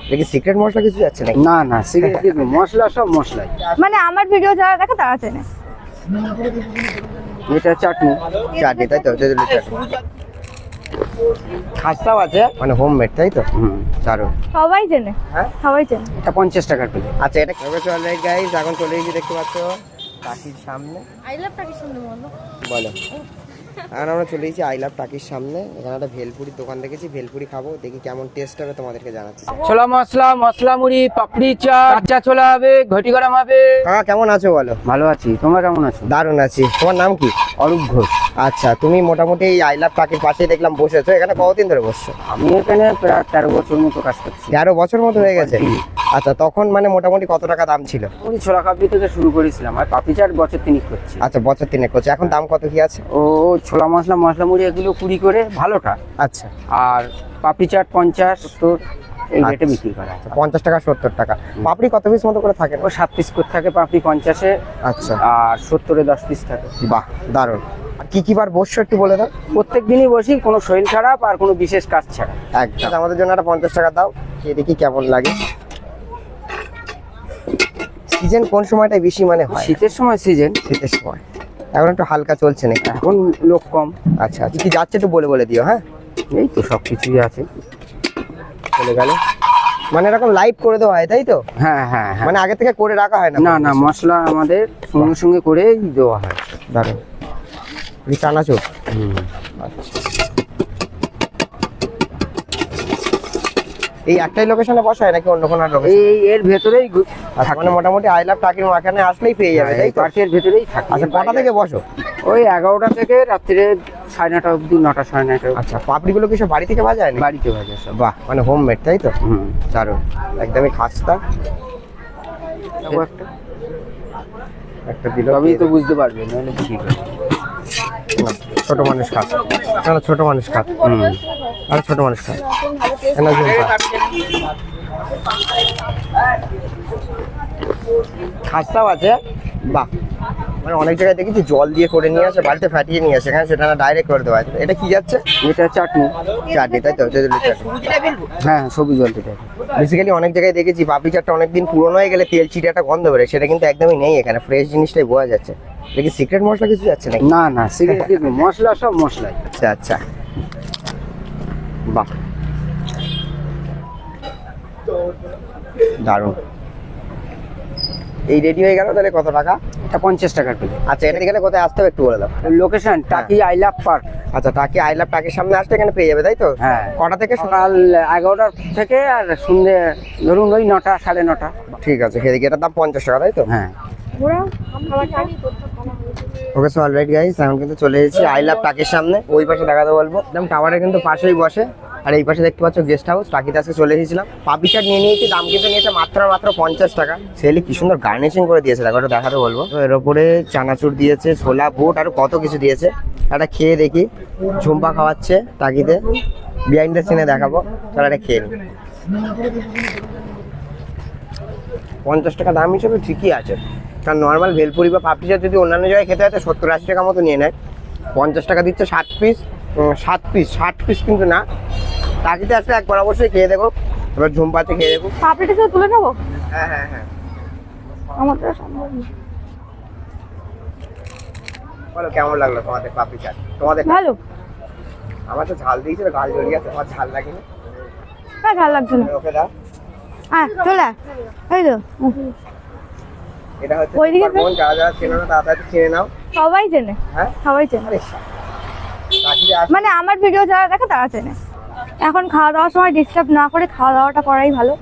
এটা কি সিক্রেট মশলা কিছু যাচ্ছে নাকি? না না সিগারেট মশলা সব মশলাই। মানে আমার ভিডিও যারা দেখে তারা চেনে। এটা চাটনি। চাটনি তাই তো? তেঁতুলের চাটনি। খাস্তাও আছে মানে হোমমেড তাই তো? দারুণ। সবাই চেনে, হ্যাঁ সবাই চেনে। এটা 50 টাকা কিলো। আচ্ছা এটা অলরাইট গাইস, এখন চলে এসেছি দেখতে পাচ্ছ টাকির সামনে। আই লাভ টাকির সামনে বলো। এখন আমরা চলে এসেছি আই লাভ টাকির সামনে। এখানে একটা ভেলপুরির দোকান দেখেছি, ভেলপুরি খাবো, দেখি কেমন টেস্ট হবে তোমাদেরকে জানাচ্ছি। ছোলা মশলা, মশলা মুড়ি, পাপড়ি চাট, কাঁচা ছোলা হবে, ঘটি গরম হবে। হ্যাঁ কেমন আছো বলো? ভালো আছি, তোমরা কেমন আছো? দারুণ আছি। তোমার নাম কি? অরূপ ঘোষ। আচ্ছা তুমি মোটামুটি এই আই লাভ টাকির পাশেই দেখলাম বসেছো, এখানে কতদিন ধরে বসছো? আমি এখানে প্রায় 13 বছর মতো কাজ করছি। 13 বছর মতো হয়ে গেছে। আচ্ছা তখন মানে মোটামুটি কত টাকা দাম ছিল? মুড়ি ছোলা কাপড়ি থেকে শুরু করেছিলাম, আর পাপড়ি চাট বছর 3 করছি। আচ্ছা বছর 3 করছে, এখন দাম কত কি আছে? ও ছোলা মশলা, মশলা মুড়ি এগুলো 20 করে ভালোটা, আচ্ছা আর পাপড়ি চাট 50, 70 এই রেটে বিক্রি করা হয়। 50 টাকা 70 টাকা। পাপড়ি কত পিস মতো করে থাকে? ও 7 পিস করে থাকে পাপড়ি 50-এ, আচ্ছা আর 70-এ 10 পিস থাকে। বাহ দারুণ। আর কি কি বার বসছো একটু বলে দাও। প্রত্যেক দিনই বসি, কোনো শরীর খারাপ আর কোনো বিশেষ কাজ ছাড়া। একদম। আমাদের জন্য একটা 50 টাকা দাও, খেয়ে দেখি কেমন লাগে। সিজন কোন সময়টা বেশি মানে হয়? শীতের সময় সিজন, শীতের সময়। এখন একটু হালকা চলছে নাকি? এখন লোক কম। আচ্ছা আচ্ছা কি যাচ্ছে একটু বলে বলে দিও। হ্যাঁ এই তো সব কিছুই আছে। চলে গেল মানে এরকম লাইভ করে দেওয়া হয় তাই তো? হ্যাঁ হ্যাঁ হ্যাঁ। মানে আগে থেকে করে রাখা হয় না? না না, মশলা আমাদের সঙ্গে সঙ্গে করেই দেওয়া হয়। দারুণ। চানাচুর। আচ্ছা এই একটাই লোকেশনে বসা হয় নাকি অন্য কোনো লোকেশন? এই এর ভেতরেই মানে মোটামুটি আই লাভ টাকির মাখানে আসলেই পেয়ে যাবে তাই তো? পার্কের ভেতরেই থাকে। আচ্ছা কটা থেকে বসো? ওই 11টা থেকে রাত্রে 9:30 অবধি, 9টা 9:30 অবধি। আচ্ছা পাপড়িগুলো কি সব বাড়ি থেকে ভাজা হয় না? বাড়িতে ভাজা সব। বাহ মানে হোমমেড তাই তো? হুম। দারুণ একদমই খাস্তা। যাবো একটা, একটা দিল তবেই তো বুঝতে পারবে, নাহলে ঠিক আছে। ছোট মানুষ খাত না, ছোট মানুষ খাত। আর ছোট মানুষ খাত খাস্তাও আছে। বাহ মানে অনেক জায়গায় দেখেছি জল দিয়ে করে নিয়ে আসে, বাড়িতে ফাটিয়ে নিয়ে আসে, এখানে সেটা না ডাইরেক্ট করে দেওয়া হয়। এটা কি যাচ্ছে? এটা চাটনি। চাটনি তাই তো? তেঁতুলের চাটনি। হ্যাঁ সবুজ জল থেকে। বেসিক্যালি অনেক জায়গায় দেখেছি পাপড়ি চাটটা অনেকদিন পুরোনো হয়ে গেলে তেল চিটে একটা গন্ধ বেরোয়, সেটা কিন্তু একদমই নেই এখানে, ফ্রেশ জিনিসটাই বোঝা যাচ্ছে। এটা কি সিক্রেট মশলা কিছু যাচ্ছে নাকি? না না সিগারেট মশলা সব মশলাই। আচ্ছা আচ্ছা বাহ দারুণ। এই রেডি হয়ে গেল তাহলে কত টাকা? এটা 50 টাকা কিলো। আচ্ছা এটা গেলে কোথায় আসতে হবে একটু বলে দাও। লোকেশন টাকি আই লাভ পার্ক। আচ্ছা টাকি আই লাভ টাকির সামনে আসলে এখানে পেয়ে যাবে তাই তো? হ্যাঁ। কটা থেকে? সকাল 11টা থেকে আর সন্ধ্যে ধরুন ওই 9টা 9:30। ঠিক আছে সেদিকে এটার দাম 50 টাকা তাই তো? হ্যাঁ। ওকে সো অলরাইট গাইস, এখন কিন্তু চলে এসেছি আই লাভ টাকির সামনে। ওই পাশে দেখাতে বলবো, একদম টাওয়ারের কিন্তু পাশেই বসে। আর এই পাশে দেখতে পাচ্ছ গেস্ট হাউস। টাকিতে আজকে চলে এসেছিলাম, পাপড়ি চাট নিয়ে নিয়েছি, দাম কিন্তু নিয়েছে মাত্র 50 টাকা। সেলি কি সুন্দর গার্নিশিং করে দিয়েছে, দেখো এটা দেখাতে বলবো। তো এর উপরে চানাচুর দিয়েছে, ছোলা বুট আর কত কিছু দিয়েছে। একটা খেয়ে দেখি। ঝুম্পা খাওয়াচ্ছে টাকিতে, বিহাইন্ড দ্য সিনে দেখাবো। তাহলে এটা খেয়ে নি। 50 টাকা দাম হিসেবে ঠিকই আছে, কারণ নর্মাল ভেলপুরি বা পাপড়ি চাট যদি অন্যান্য জায়গায় খেতে হয় তো 70-80 টাকা মতো নিয়ে নেয়। 50 টাকা দিচ্ছে 7 পিস। 60 পিস কিন্তু না। টাকিতে আসলে একবার অবশ্যই খেয়ে দেখো, এবার ঝুম্পাতে খেয়ে দেখো। পাপড়িটা শুধু তুলে নেবো? হ্যাঁ হ্যাঁ হ্যাঁ আমার তো সম্ভব না। বলো কেমন লাগলো তোমাদের পাপড়ি চাট? তোমাদের ভালো। আমার তো ঝাল দিয়েছিল, গাল জ্বলিয়ে আছে, তোমার ঝাল লাগেনি? হ্যাঁ ভালো লাগছে না। ওকে দাও। হ্যাঁ চলে আয়। এই তো এটা হচ্ছে ওইদিকে তোমার বোন, যারা যারা চেনো না তাড়াতাড়ি চিনে নাও। সবাই চেনে, হ্যাঁ সবাই চেনে। আরে টাকিতে আস। মানে আমার ভিডিও যারা দেখে তারা চেনে। এখন খাওয়া দাওয়ার সময় ডিস্টার্ব না করে খাওয়া দাওয়াটা করাই ভালো।